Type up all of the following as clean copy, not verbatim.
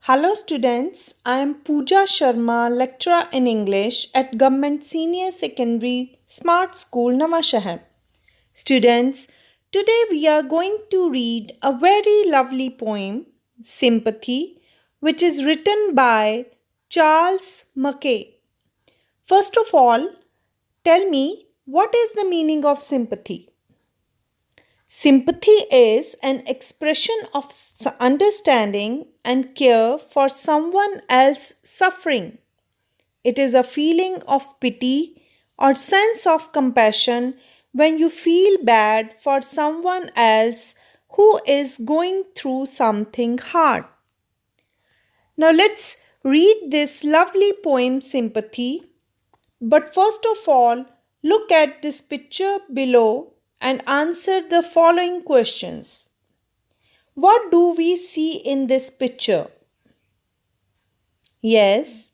Hello students, I am Pooja Sharma, lecturer in English at Government Senior Secondary Smart School, Namashahar. Students, today we are going to read a very lovely poem, Sympathy, which is written by Charles Mackay. First of all, tell me what is the meaning of sympathy? Sympathy is an expression of understanding and care for someone else's suffering. It is a feeling of pity or sense of compassion when you feel bad for someone else who is going through something hard. Now let's read this lovely poem Sympathy. But first of all, look at this picture below and answer the following questions. What do we see in this picture? Yes,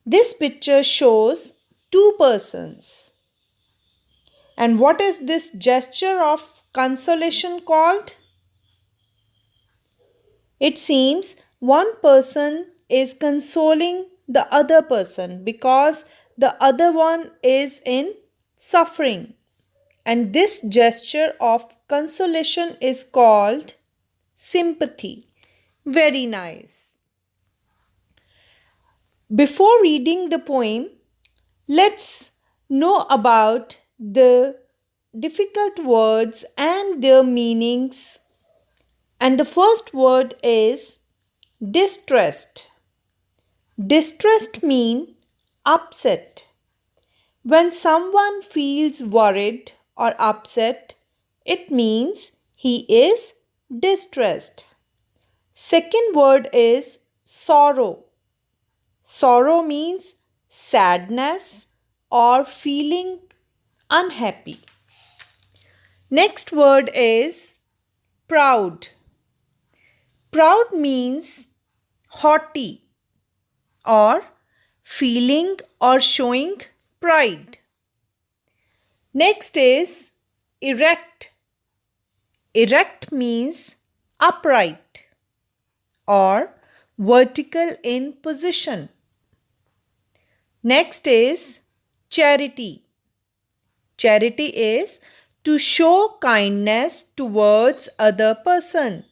this picture shows two persons. And what is this gesture of consolation called? It seems one person is consoling the other person because the other one is in suffering. And this gesture of consolation is called sympathy. Very nice. Before reading the poem, let's know about the difficult words and their meanings. And the first word is distressed. Distressed means upset. When someone feels worried or upset, it means he is distressed. Second word is sorrow. Sorrow means sadness or feeling unhappy. Next word is proud. Proud means haughty or feeling or showing pride. Next is erect. Erect means upright or vertical in position. Next is charity. Charity is to show kindness towards other person.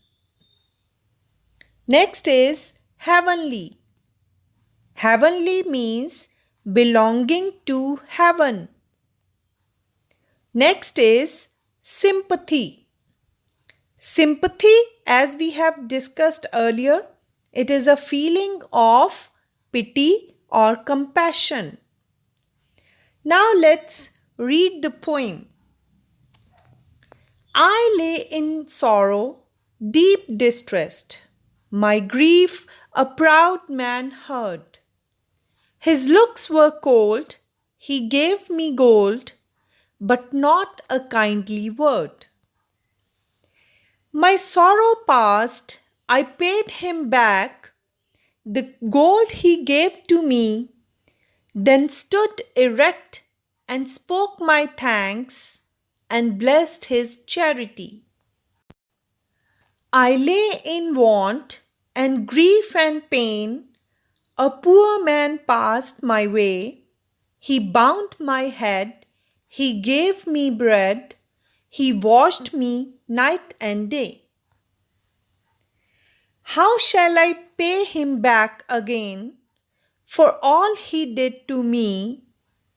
Next is heavenly. Heavenly means belonging to heaven. Next is sympathy. Sympathy, as we have discussed earlier, it is a feeling of pity or compassion. Now let's read the poem. I lay in sorrow, deep distressed. My grief a proud man heard. His looks were cold, he gave me gold, but not a kindly word. My sorrow past, I paid him back the gold he gave to me, then stood erect and spoke my thanks and blessed his charity. I lay in want and grief and pain. A poor man passed my way. He bound my head. He gave me bread. He washed me night and day. How shall I pay him back again for all he did to me?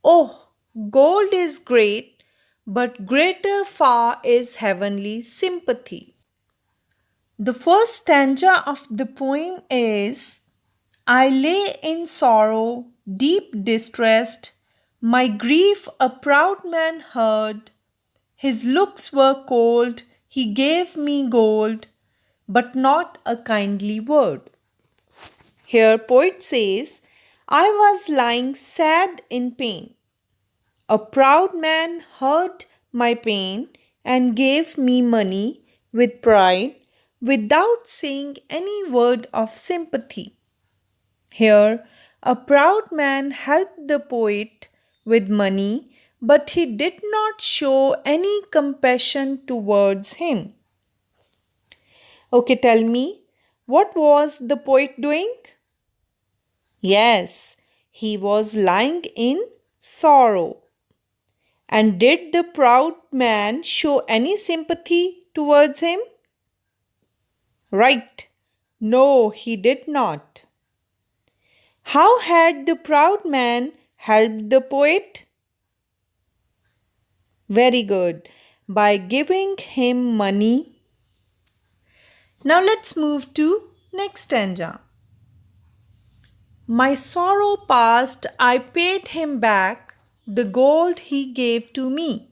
Oh, gold is great, but greater far is heavenly sympathy. The first stanza of the poem is, I lay in sorrow, deep distressed. My grief a proud man heard. His looks were cold, he gave me gold, but not a kindly word. Here poet says, I was lying sad in pain. A proud man heard my pain and gave me money with pride without saying any word of sympathy. Here, a proud man helped the poet with money, but he did not show any compassion towards him. Okay, tell me, What was the poet doing? Yes, he was lying in sorrow. And did the proud man show any sympathy towards him? Right. No, he did not. How had the proud man helped the poet? Very good. By giving him money. Now let's move to next stanza. My sorrow past, I paid him back the gold he gave to me.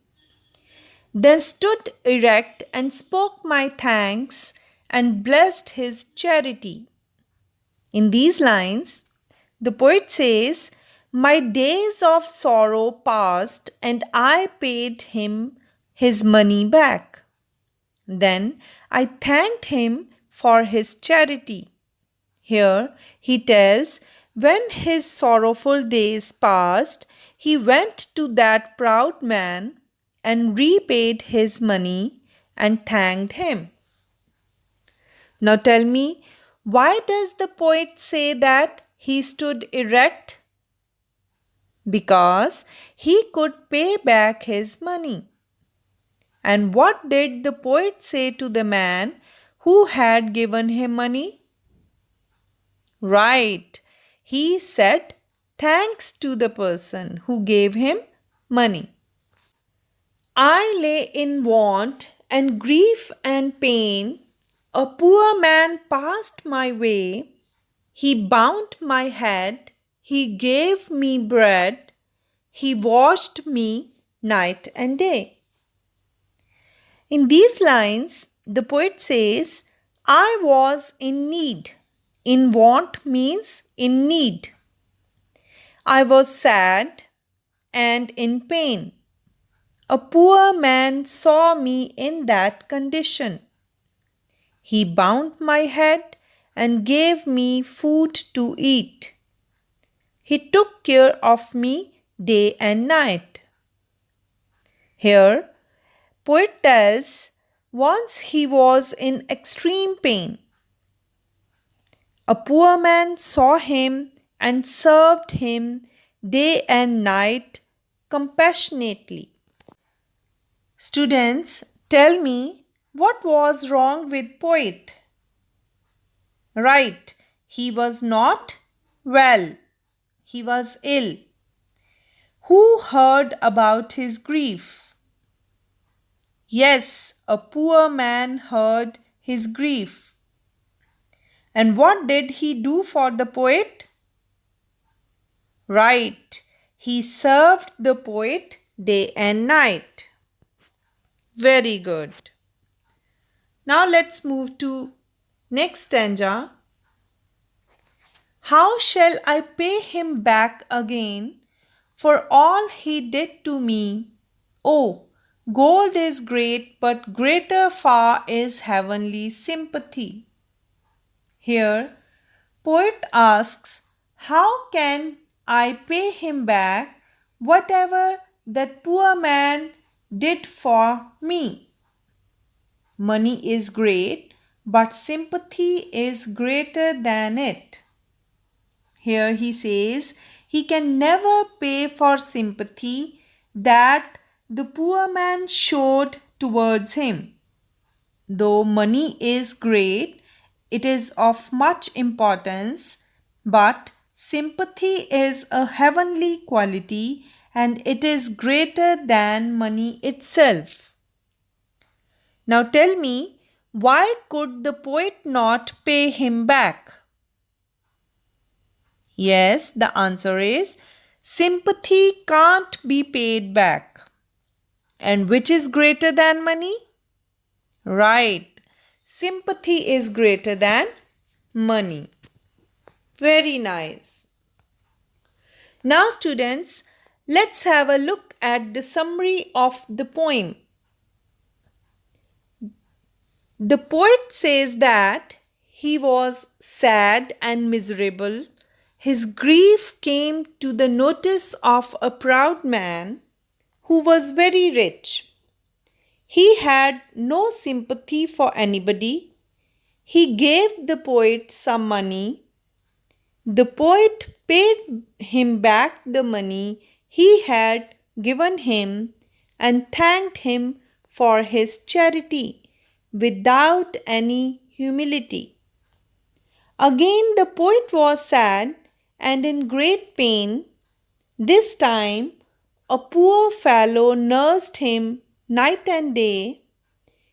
Then stood erect and spoke my thanks and blessed his charity. In these lines, the poet says, my days of sorrow passed and I paid him his money back. Then I thanked him for his charity. Here he tells, when his sorrowful days passed, he went to that proud man and repaid his money and thanked him. Now tell me, why does the poet say that he stood erect? Because he could pay back his money. And what did the poet say to the man who had given him money? Right, he said thanks to the person who gave him money. I lay in want and grief and pain. A poor man passed my way. He bound my head. He gave me bread. He washed me night and day. In these lines, the poet says, I was in need. In want means in need. I was sad and in pain. A poor man saw me in that condition. He bound my head and gave me food to eat. He took care of me day and night. Here, poet tells, once he was in extreme pain. A poor man saw him and served him day and night compassionately. Students, tell me, what was wrong with poet? Right, he was not well. He was ill. Who heard about his grief? Yes, a poor man heard his grief. And what did he do for the poet? Right, he served the poet day and night. Very good. Now let's move to next stanza. How shall I pay him back again for all he did to me? Oh, gold is great, but greater far is heavenly sympathy. Here, poet asks, how can I pay him back whatever that poor man did for me? Money is great, but sympathy is greater than it. Here he says he can never pay for sympathy that the poor man showed towards him. Though money is great, it is of much importance, but sympathy is a heavenly quality and it is greater than money itself. Now tell me, why could the poet not pay him back? Yes, the answer is sympathy can't be paid back. And which is greater than money? Right, sympathy is greater than money. Very nice. Now students, let's have a look at the summary of the poem. The poet says that he was sad and miserable. His grief came to the notice of a proud man who was very rich. He had no sympathy for anybody. he gave the poet some money. The poet paid him back the money he had given him and thanked him for his charity without any humility. Again, the poet was sad and in great pain. This time, a poor fellow nursed him night and day.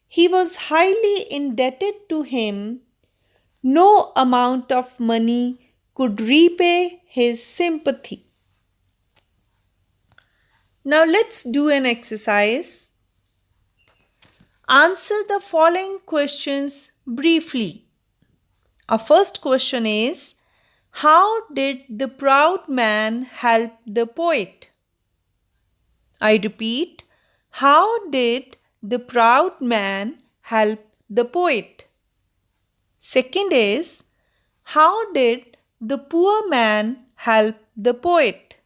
He was highly indebted to him. No amount of money could repay his sympathy. Now let's do an exercise. Answer the following questions briefly. Our first question is, how did the proud man help the poet? I repeat, how did the proud man help the poet? Second is, how did the poor man help the poet?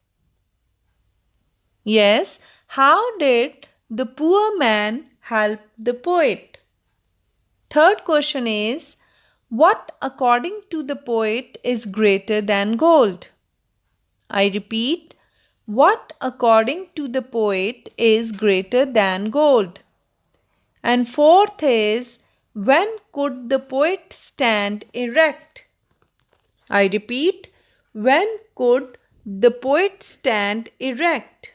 Yes, how did the poor man help the poet? Third question is, what according to the poet is greater than gold? I repeat, what according to the poet is greater than gold? And fourth is, when could the poet stand erect? I repeat, when could the poet stand erect?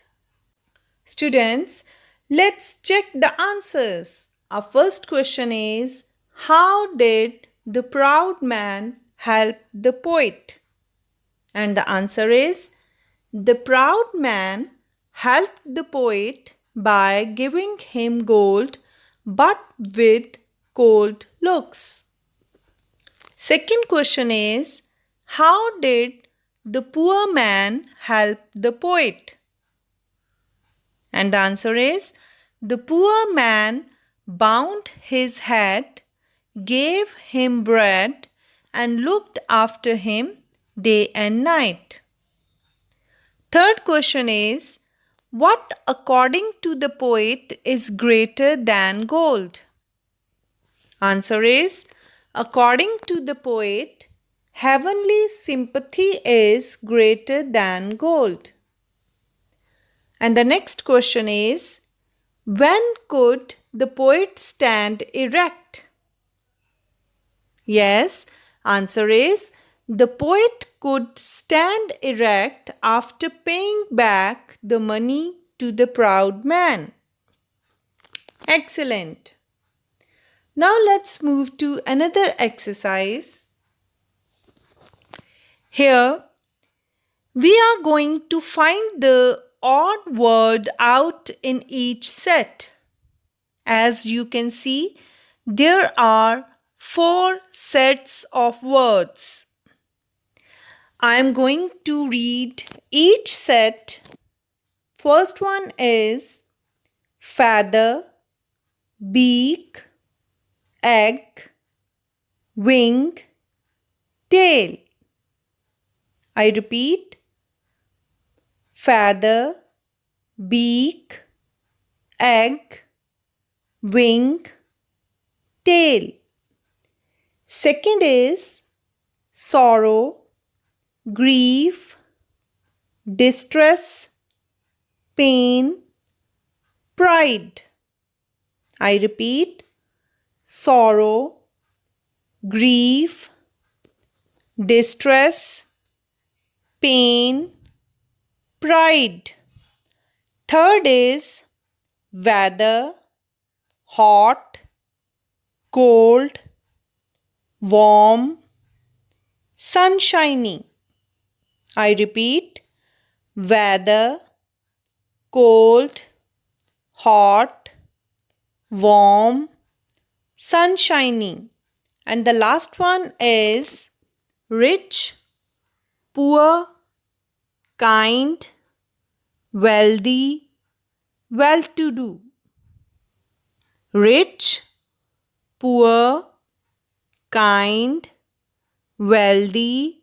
Students, let's check the answers. Our first question is, how did the proud man help the poet? And the answer is, the proud man helped the poet by giving him gold but with cold looks. Second question is, how did the poor man help the poet? And the answer is, the poor man bound his head, gave him bread, and looked after him day and night. Third question is, what according to the poet is greater than gold? Answer is, according to the poet, heavenly sympathy is greater than gold. And the next question is, when could the poet stand erect? Yes, answer is, the poet could stand erect after paying back the money to the proud man. Excellent. Now let's move to another exercise. Here, we are going to find the odd word out in each set. As you can see, there are 4 sets of words. I am going to read each set. First one is feather, beak, egg, wing, tail. I repeat, feather, beak, egg, wing, tail. Second is sorrow, grief, distress, pain, pride. I repeat, sorrow, grief, distress, pain, pride. Third is weather, hot, cold, warm, sunshiny. I repeat, weather, cold, hot, warm, sunshiny. And the last one is rich, poor, kind, wealthy, well-to-do. Rich, poor, kind, wealthy,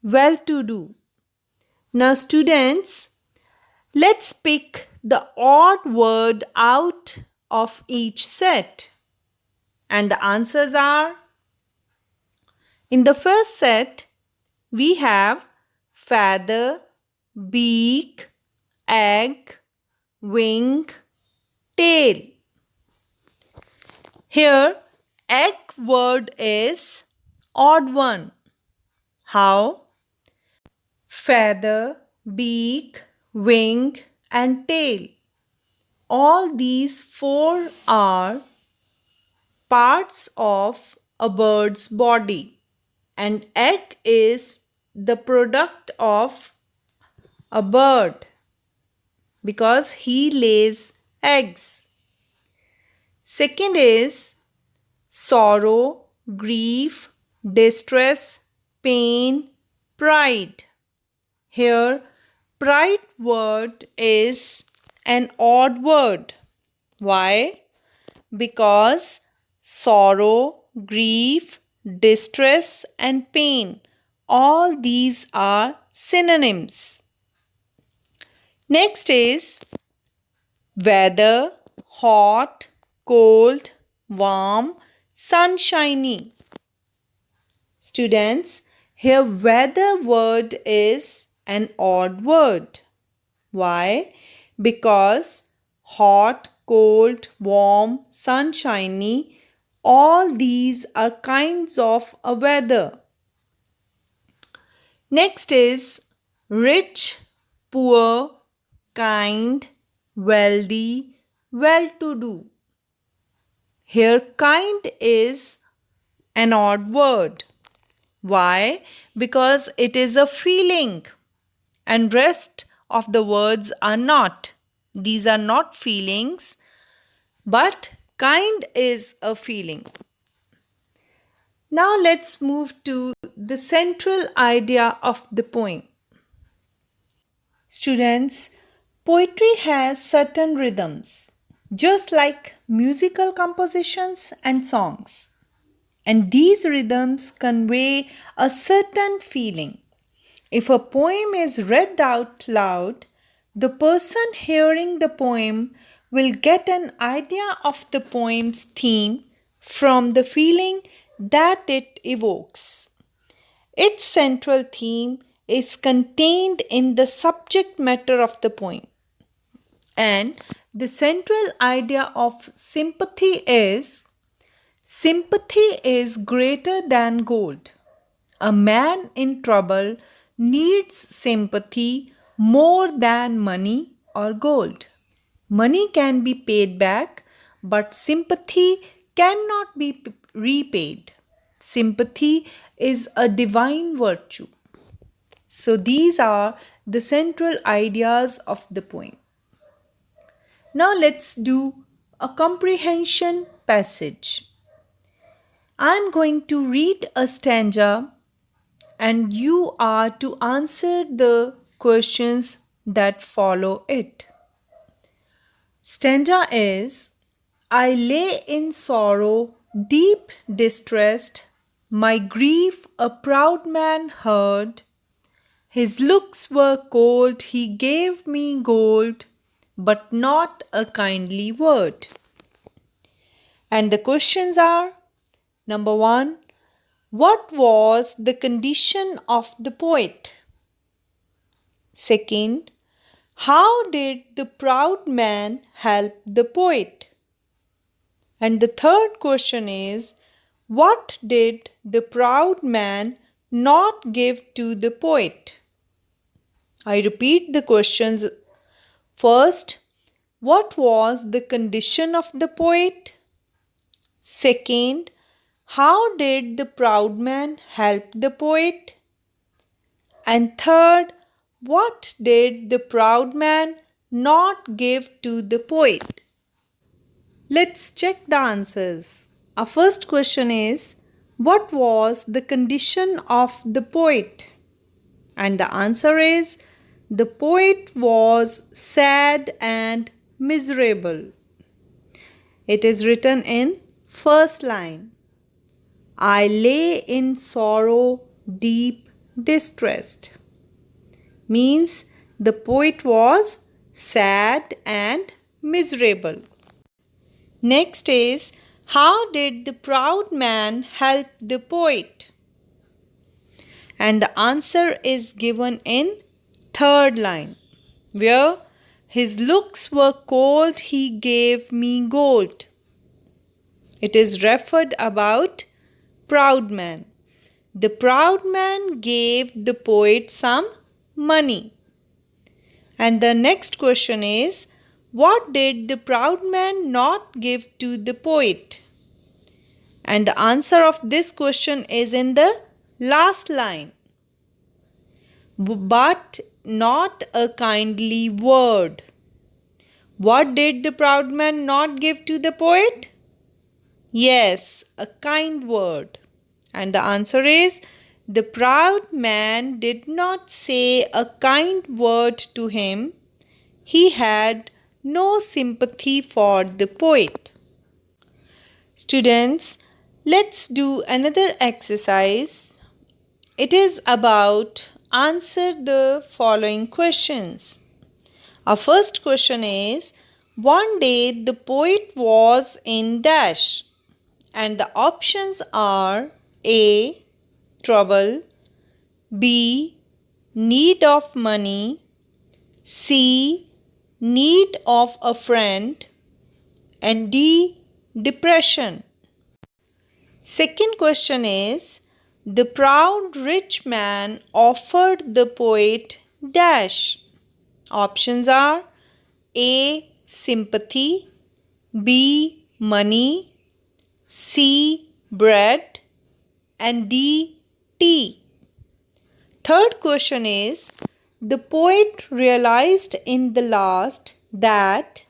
well-to-do. Now students, let's pick the odd word out of each set. And the answers are In the first set, we have feather, beak, egg, wing, tail. Here, egg word is odd one. How? Feather, beak, wing, and tail. All these four are parts of a bird's body, and egg is the product of a bird because he lays eggs. Second is sorrow, grief, distress, pain, pride. Here, pride word is an odd word. Why? Because sorrow, grief, distress, and pain, all these are synonyms. Next is weather, hot, cold, warm, sunshiny. Students, here weather word is an odd word. Why? Because hot, cold, warm, sunshiny, all these are kinds of a weather. Next is rich, poor, kind, wealthy, well-to-do. Here kind is an odd word. Why? Because it is a feeling and rest of the words are not. These are not feelings, but kind is a feeling. Now let's move to the central idea of the poem. Students, poetry has certain rhythms, just like musical compositions and songs. And these rhythms convey a certain feeling. If a poem is read out loud, the person hearing the poem will get an idea of the poem's theme from the feeling that it evokes. Its central theme is contained in the subject matter of the poem. And the central idea of sympathy is greater than gold. A man in trouble needs sympathy more than money or gold. Money can be paid back, but sympathy cannot be repaid. Sympathy is a divine virtue. So these are the central ideas of the poem. Now let's do a comprehension passage. I am going to read a stanza and you are to answer the questions that follow it. Stanza is, I lay in sorrow, deep distressed, my grief a proud man heard. His looks were cold, he gave me gold, but not a kindly word. And the questions are, number 1, what was the condition of the poet? Second, how did the proud man help the poet? And the third question is, what did the proud man not give to the poet? I repeat the questions. First, what was the condition of the poet? Second, how did the proud man help the poet? And third, what did the proud man not give to the poet? Let's check the answers. Our first question is, what was the condition of the poet? And the answer is, the poet was sad and miserable. It is written in first line. I lay in sorrow, deep distressed. Means the poet was sad and miserable. Next is, how did the proud man help the poet? And the answer is given in third line, where his looks were cold, he gave me gold. It is referred about proud man. The proud man gave the poet some money. And the next question is, what did the proud man not give to the poet? And the answer of this question is in the last line. But not a kindly word. What did the proud man not give to the poet? Yes, a kind word. And the answer is, the proud man did not say a kind word to him. He had no sympathy for the poet. Students, let's do another exercise. It is about answer the following questions. Our first question is, one day the poet was in dash, and the options are A. Trouble, B. Need of money, C. Need of a friend, and D. Depression. Second question is, the proud rich man offered the poet dash. Options are A. Sympathy, B. Money, C. Bread, and D. Tea. Third question is, the poet realized in the last that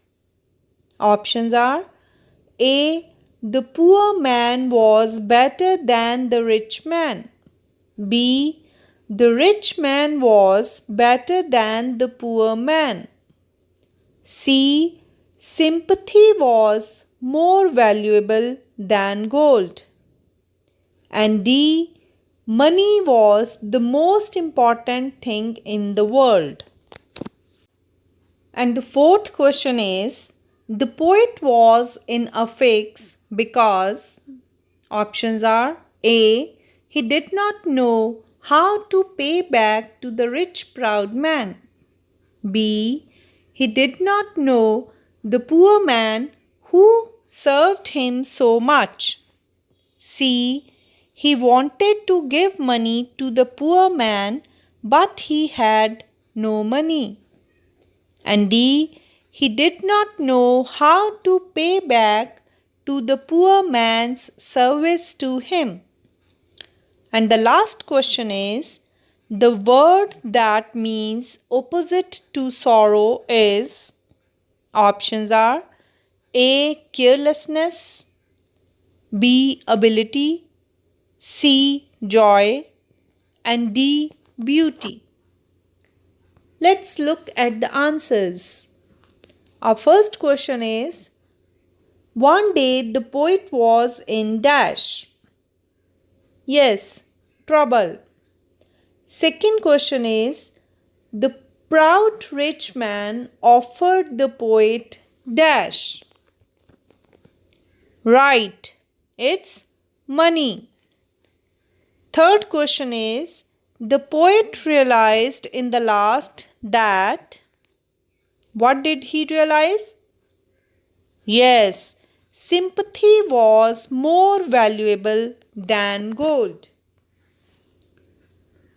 options are A. The poor man was better than the rich man, B. The rich man was better than the poor man, C. Sympathy was more valuable than gold, and D. Money was the most important thing in the world. And the fourth question is, the poet was in a fix because options are A. He did not know how to pay back to the rich proud man, B. He did not know the poor man who served him so much, C. He wanted to give money to the poor man but he had no money, and D. He did not know how to pay back to the poor man's service to him. And the last question is, the word that means opposite to sorrow is, options are A. Carelessness, B. Ability, C. Joy, and D. Beauty. Let's look at the answers. Our first question is, one day the poet was in dash. Yes, trouble. Second question is, the proud rich man offered the poet dash. Right, it's money. Third question is, the poet realized in the last that, what did he realize? Yes, sympathy was more valuable than gold.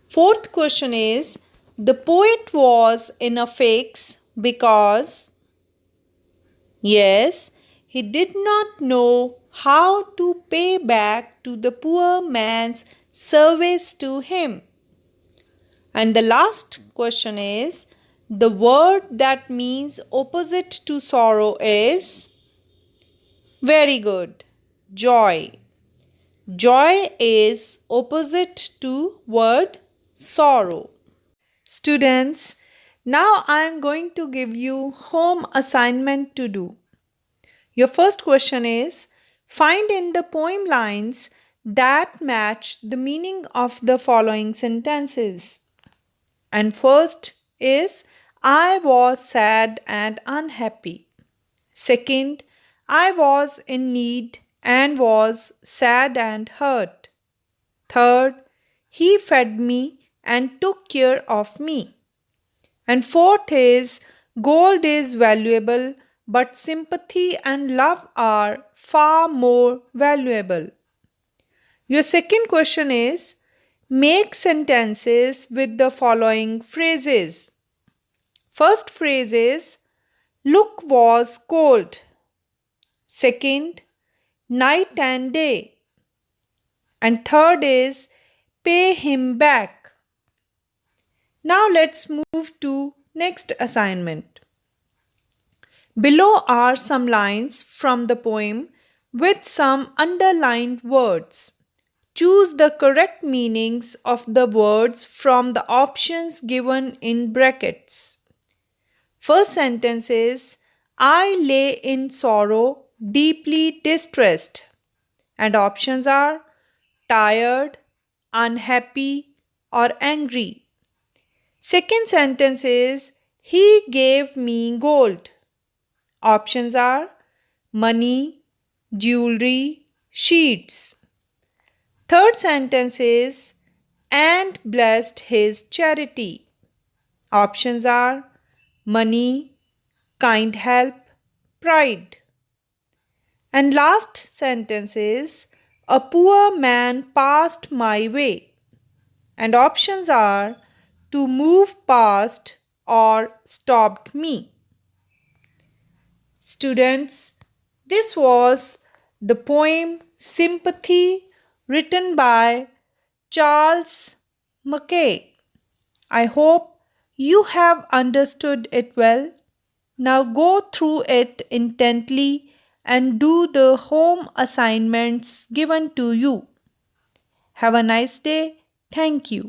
Fourth question is, the poet was in a fix because, yes, he did not know how to pay back to the poor man's service to him. And the last question is, the word that means opposite to sorrow is, very good, joy. Joy is opposite to word sorrow. Students, now I am going to give you home assignment to do. Your first question is, find in the poem lines that match the meaning of the following sentences. And first is, I was sad and unhappy. Second, I was in need and was sad and hurt. Third, he fed me and took care of me. And fourth is gold is valuable, but sympathy and love are far more valuable. Your second question is make sentences with the following phrases. First phrase is look was cold. Second, night and day. And third is pay him back. Now let's move to next assignment. Below are some lines from the poem with some underlined words. Choose the correct meanings of the words from the options given in brackets. First sentence is I lay in sorrow, deeply distressed. And options are tired, unhappy, or angry. Second sentence is he gave me gold. Options are money, jewelry, sheets. Third sentence is and blessed his charity. Options are money, kind help, pride. And last sentence is a poor man passed my way. And options are to move past or stopped me. Students, this was the poem Sympathy written by Charles Mackay. I hope you have understood it well. Now go through it intently and do the home assignments given to you. Have a nice day. Thank you.